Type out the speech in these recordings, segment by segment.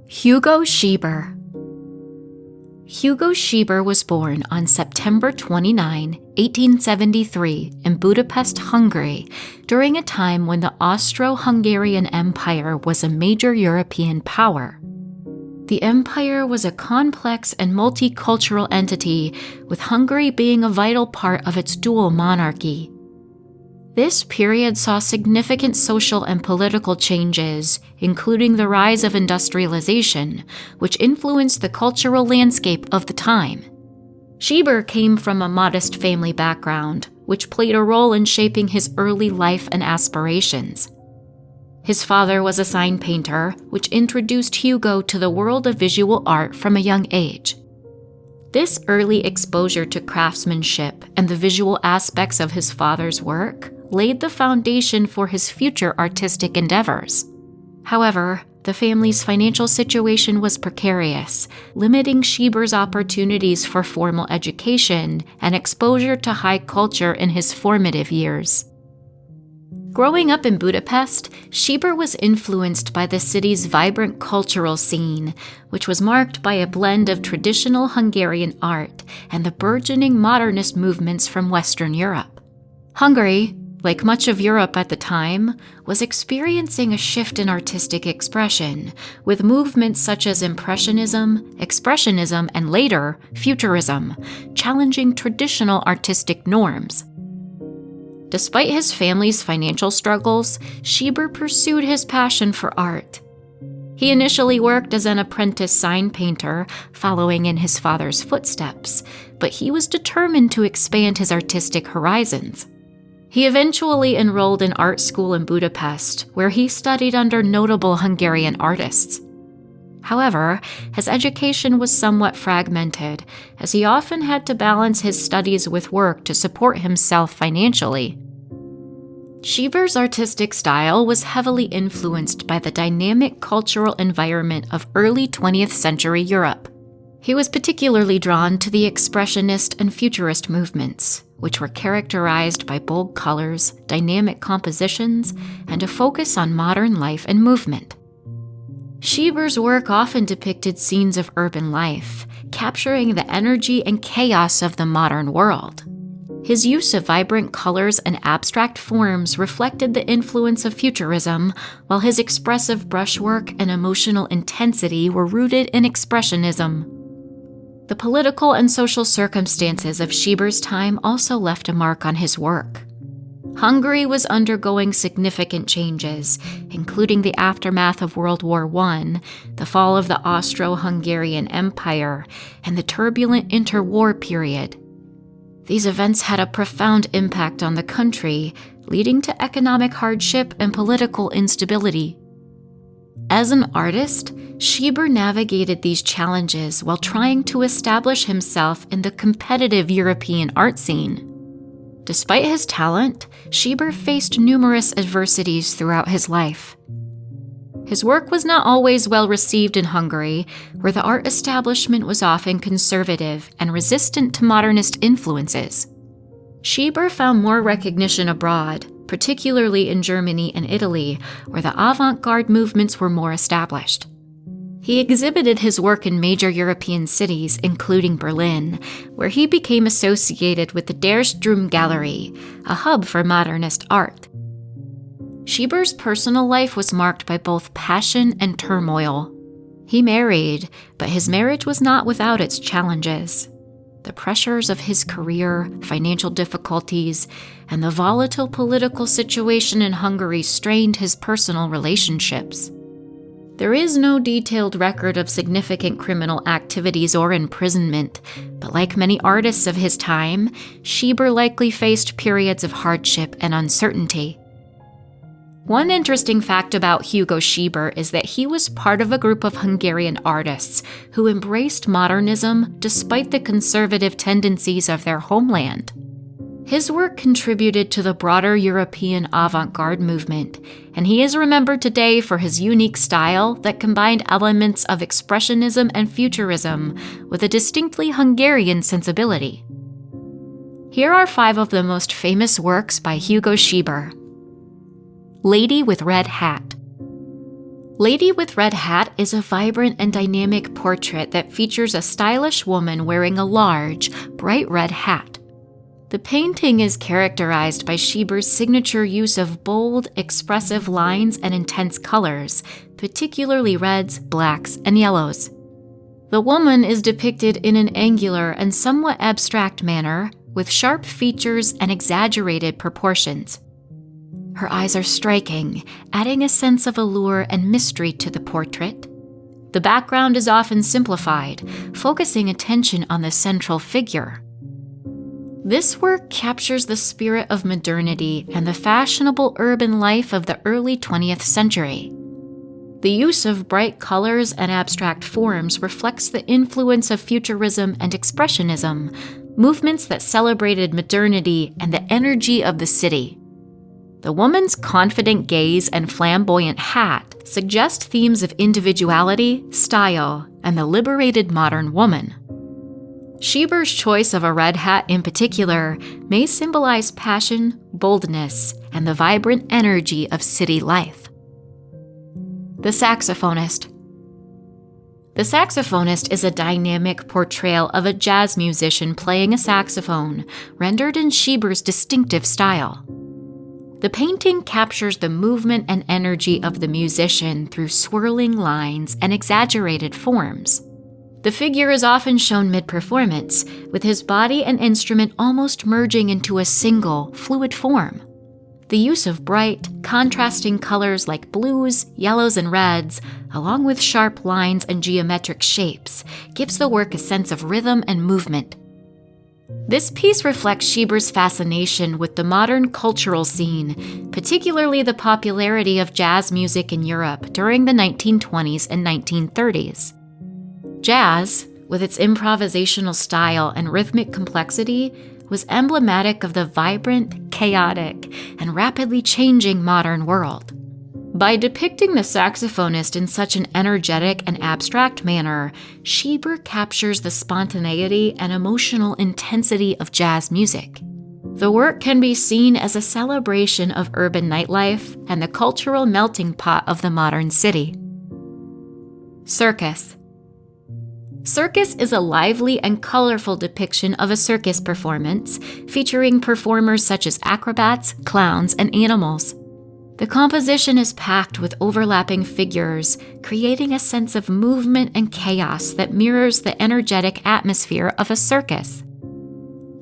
Hugo Scheiber. Hugo Scheiber was born on September 29, 1873, in Budapest, Hungary, during a time when the Austro-Hungarian Empire was a major European power. The empire was a complex and multicultural entity, with Hungary being a vital part of its dual monarchy. This period saw significant social and political changes, including the rise of industrialization, which influenced the cultural landscape of the time. Scheiber came from a modest family background, which played a role in shaping his early life and aspirations. His father was a sign painter, which introduced Hugo to the world of visual art from a young age. This early exposure to craftsmanship and the visual aspects of his father's work laid the foundation for his future artistic endeavors. However, the family's financial situation was precarious, limiting Scheiber's opportunities for formal education and exposure to high culture in his formative years. Growing up in Budapest, Scheiber was influenced by the city's vibrant cultural scene, which was marked by a blend of traditional Hungarian art and the burgeoning modernist movements from Western Europe. Hungary, like much of Europe at the time, was experiencing a shift in artistic expression, with movements such as Impressionism, Expressionism, and later, Futurism, challenging traditional artistic norms. Despite his family's financial struggles, Scheiber pursued his passion for art. He initially worked as an apprentice sign painter, following in his father's footsteps, but he was determined to expand his artistic horizons. He eventually enrolled in art school in Budapest, where he studied under notable Hungarian artists. However, his education was somewhat fragmented, as he often had to balance his studies with work to support himself financially. Scheiber's artistic style was heavily influenced by the dynamic cultural environment of early 20th century Europe. He was particularly drawn to the Expressionist and Futurist movements, which were characterized by bold colors, dynamic compositions, and a focus on modern life and movement. Scheiber's work often depicted scenes of urban life, capturing the energy and chaos of the modern world. His use of vibrant colors and abstract forms reflected the influence of Futurism, while his expressive brushwork and emotional intensity were rooted in Expressionism. The political and social circumstances of Scheiber's time also left a mark on his work. Hungary was undergoing significant changes, including the aftermath of World War I, the fall of the Austro-Hungarian Empire, and the turbulent interwar period. These events had a profound impact on the country, leading to economic hardship and political instability. As an artist, Scheiber navigated these challenges while trying to establish himself in the competitive European art scene. Despite his talent, Scheiber faced numerous adversities throughout his life. His work was not always well received in Hungary, where the art establishment was often conservative and resistant to modernist influences. Scheiber found more recognition abroad, particularly in Germany and Italy, where the avant-garde movements were more established. He exhibited his work in major European cities, including Berlin, where he became associated with the Der Strom Gallery, a hub for modernist art. Scheiber's personal life was marked by both passion and turmoil. He married, but his marriage was not without its challenges. The pressures of his career, financial difficulties, and the volatile political situation in Hungary strained his personal relationships. There is no detailed record of significant criminal activities or imprisonment, but like many artists of his time, Scheiber likely faced periods of hardship and uncertainty. One interesting fact about Hugo Scheiber is that he was part of a group of Hungarian artists who embraced modernism despite the conservative tendencies of their homeland. His work contributed to the broader European avant-garde movement, and he is remembered today for his unique style that combined elements of Expressionism and Futurism with a distinctly Hungarian sensibility. Here are 5 of the most famous works by Hugo Scheiber. Lady with Red Hat. Lady with Red Hat is a vibrant and dynamic portrait that features a stylish woman wearing a large, bright red hat. The painting is characterized by Scheiber's signature use of bold, expressive lines and intense colors, particularly reds, blacks, and yellows. The woman is depicted in an angular and somewhat abstract manner, with sharp features and exaggerated proportions. Her eyes are striking, adding a sense of allure and mystery to the portrait. The background is often simplified, focusing attention on the central figure. This work captures the spirit of modernity and the fashionable urban life of the early 20th century. The use of bright colors and abstract forms reflects the influence of Futurism and Expressionism, movements that celebrated modernity and the energy of the city. The woman's confident gaze and flamboyant hat suggest themes of individuality, style, and the liberated modern woman. Scheiber's choice of a red hat in particular may symbolize passion, boldness, and the vibrant energy of city life. The Saxophonist. The Saxophonist is a dynamic portrayal of a jazz musician playing a saxophone, rendered in Scheiber's distinctive style. The painting captures the movement and energy of the musician through swirling lines and exaggerated forms. The figure is often shown mid-performance, with his body and instrument almost merging into a single, fluid form. The use of bright, contrasting colors like blues, yellows, and reds, along with sharp lines and geometric shapes, gives the work a sense of rhythm and movement. This piece reflects Scheiber's fascination with the modern cultural scene, particularly the popularity of jazz music in Europe during the 1920s and 1930s. Jazz, with its improvisational style and rhythmic complexity, was emblematic of the vibrant, chaotic, and rapidly changing modern world. By depicting the saxophonist in such an energetic and abstract manner, Scheiber captures the spontaneity and emotional intensity of jazz music. The work can be seen as a celebration of urban nightlife and the cultural melting pot of the modern city. Circus. Circus is a lively and colorful depiction of a circus performance, featuring performers such as acrobats, clowns, and animals. The composition is packed with overlapping figures, creating a sense of movement and chaos that mirrors the energetic atmosphere of a circus.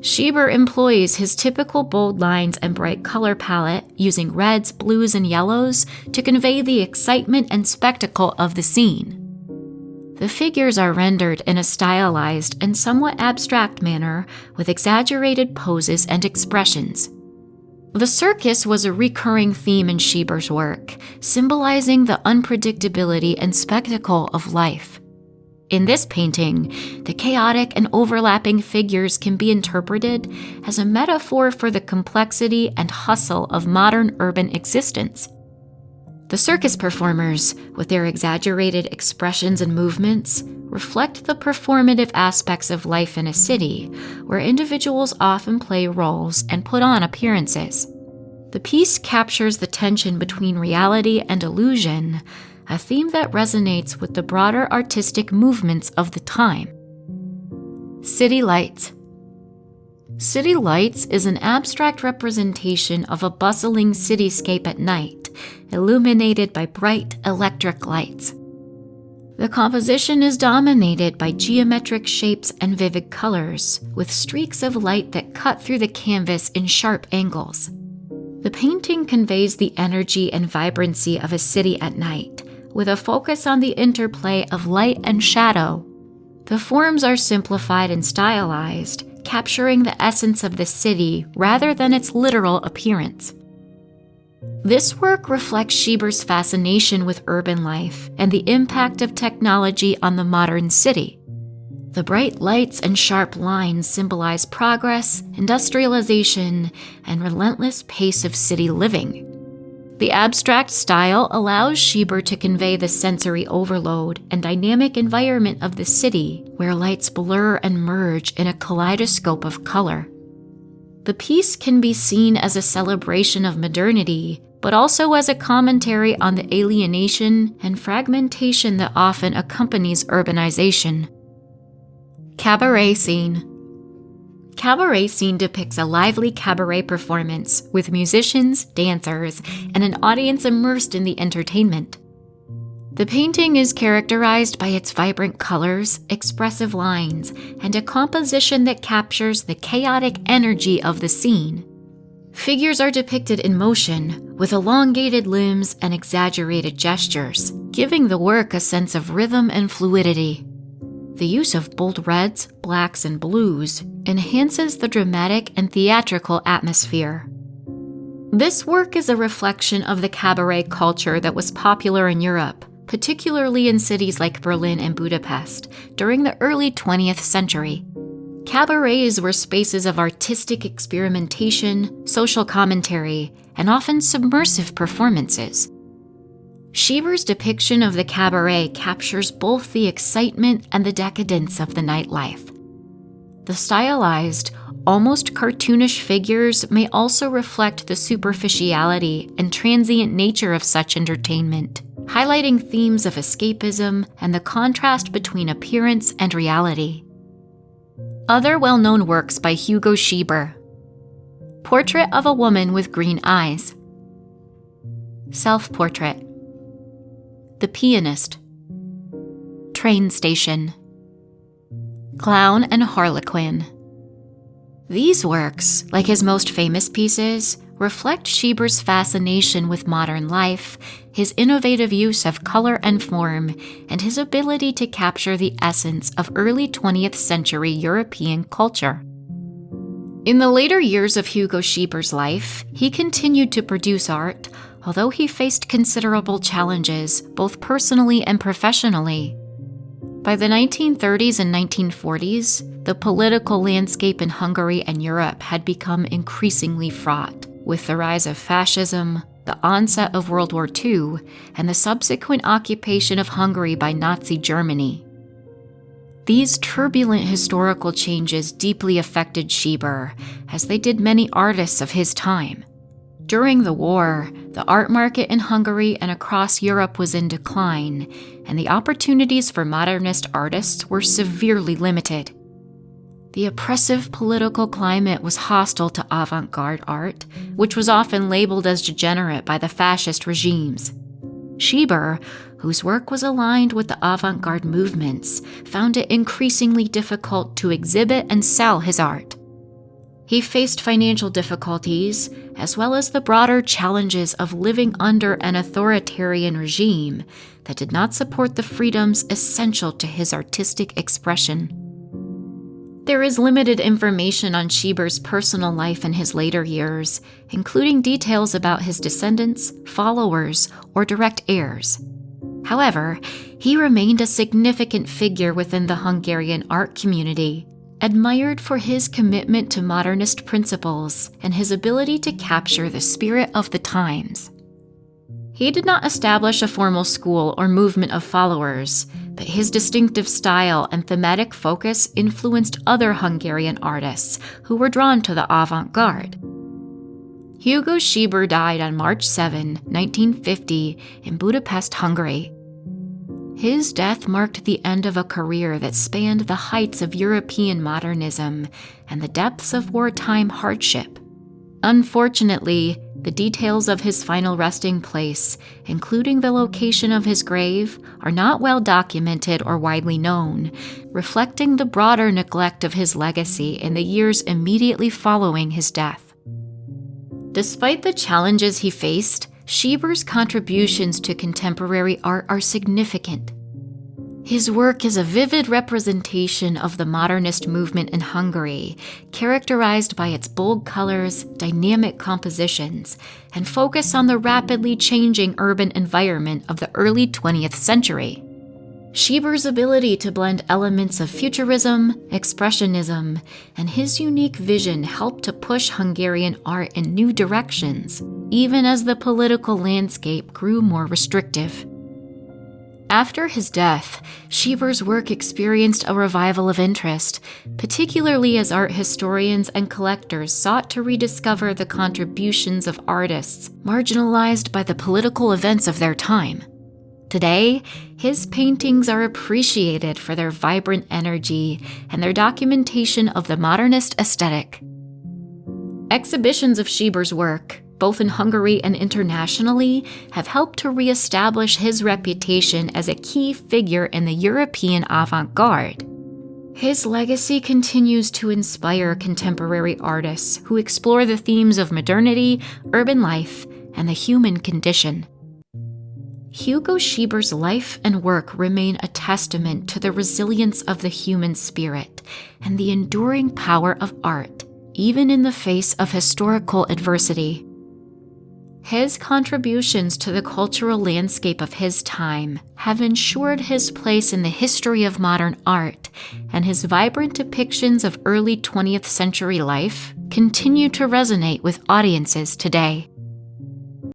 Scheiber employs his typical bold lines and bright color palette, using reds, blues, and yellows to convey the excitement and spectacle of the scene. The figures are rendered in a stylized and somewhat abstract manner, with exaggerated poses and expressions. The circus was a recurring theme in Scheiber's work, symbolizing the unpredictability and spectacle of life. In this painting, the chaotic and overlapping figures can be interpreted as a metaphor for the complexity and hustle of modern urban existence. The circus performers, with their exaggerated expressions and movements, reflect the performative aspects of life in a city, where individuals often play roles and put on appearances. The piece captures the tension between reality and illusion, a theme that resonates with the broader artistic movements of the time. City Lights. City Lights is an abstract representation of a bustling cityscape at night, illuminated by bright electric lights. The composition is dominated by geometric shapes and vivid colors, with streaks of light that cut through the canvas in sharp angles. The painting conveys the energy and vibrancy of a city at night, with a focus on the interplay of light and shadow. The forms are simplified and stylized, capturing the essence of the city rather than its literal appearance. This work reflects Scheiber's fascination with urban life and the impact of technology on the modern city. The bright lights and sharp lines symbolize progress, industrialization, and relentless pace of city living. The abstract style allows Scheiber to convey the sensory overload and dynamic environment of the city, where lights blur and merge in a kaleidoscope of color. The piece can be seen as a celebration of modernity, but also as a commentary on the alienation and fragmentation that often accompanies urbanization. Cabaret scene. Cabaret scene depicts a lively cabaret performance with musicians, dancers, and an audience immersed in the entertainment. The painting is characterized by its vibrant colors, expressive lines, and a composition that captures the chaotic energy of the scene. Figures are depicted in motion, with elongated limbs and exaggerated gestures, giving the work a sense of rhythm and fluidity. The use of bold reds, blacks, and blues enhances the dramatic and theatrical atmosphere. This work is a reflection of the cabaret culture that was popular in Europe, particularly in cities like Berlin and Budapest, during the early 20th century. Cabarets were spaces of artistic experimentation, social commentary, and often submersive performances. Scheiber's depiction of the cabaret captures both the excitement and the decadence of the nightlife. The stylized, almost cartoonish figures may also reflect the superficiality and transient nature of such entertainment, highlighting themes of escapism and the contrast between appearance and reality. Other well-known works by Hugo Scheiber: Portrait of a Woman with Green Eyes, Self-Portrait, The Pianist, Train Station, Clown and Harlequin. These works, like his most famous pieces, reflect Scheiber's fascination with modern life, his innovative use of color and form, and his ability to capture the essence of early 20th century European culture. In the later years of Hugo Scheiber's life, he continued to produce art, although he faced considerable challenges, both personally and professionally. By the 1930s and 1940s, the political landscape in Hungary and Europe had become increasingly fraught, with the rise of fascism, the onset of World War II, and the subsequent occupation of Hungary by Nazi Germany. These turbulent historical changes deeply affected Scheiber, as they did many artists of his time. During the war, the art market in Hungary and across Europe was in decline, and the opportunities for modernist artists were severely limited. The oppressive political climate was hostile to avant-garde art, which was often labeled as degenerate by the fascist regimes. Scheiber, whose work was aligned with the avant-garde movements, found it increasingly difficult to exhibit and sell his art. He faced financial difficulties, as well as the broader challenges of living under an authoritarian regime that did not support the freedoms essential to his artistic expression. There is limited information on Scheiber's personal life in his later years, including details about his descendants, followers, or direct heirs. However, he remained a significant figure within the Hungarian art community, admired for his commitment to modernist principles and his ability to capture the spirit of the times. He did not establish a formal school or movement of followers, but his distinctive style and thematic focus influenced other Hungarian artists who were drawn to the avant-garde. Hugo Scheiber died on March 7, 1950, in Budapest, Hungary. His death marked the end of a career that spanned the heights of European modernism and the depths of wartime hardship. Unfortunately, the details of his final resting place, including the location of his grave, are not well documented or widely known, reflecting the broader neglect of his legacy in the years immediately following his death. Despite the challenges he faced, Scheiber's contributions to contemporary art are significant. His work is a vivid representation of the modernist movement in Hungary, characterized by its bold colors, dynamic compositions, and focus on the rapidly changing urban environment of the early 20th century. Scheiber's ability to blend elements of futurism, expressionism, and his unique vision helped to push Hungarian art in new directions, even as the political landscape grew more restrictive. After his death, Scheiber's work experienced a revival of interest, particularly as art historians and collectors sought to rediscover the contributions of artists marginalized by the political events of their time. Today, his paintings are appreciated for their vibrant energy and their documentation of the modernist aesthetic. Exhibitions of Scheiber's work, both in Hungary and internationally, have helped to reestablish his reputation as a key figure in the European avant-garde. His legacy continues to inspire contemporary artists who explore the themes of modernity, urban life, and the human condition. Hugo Scheiber's life and work remain a testament to the resilience of the human spirit and the enduring power of art, even in the face of historical adversity. His contributions to the cultural landscape of his time have ensured his place in the history of modern art, and his vibrant depictions of early 20th century life continue to resonate with audiences today.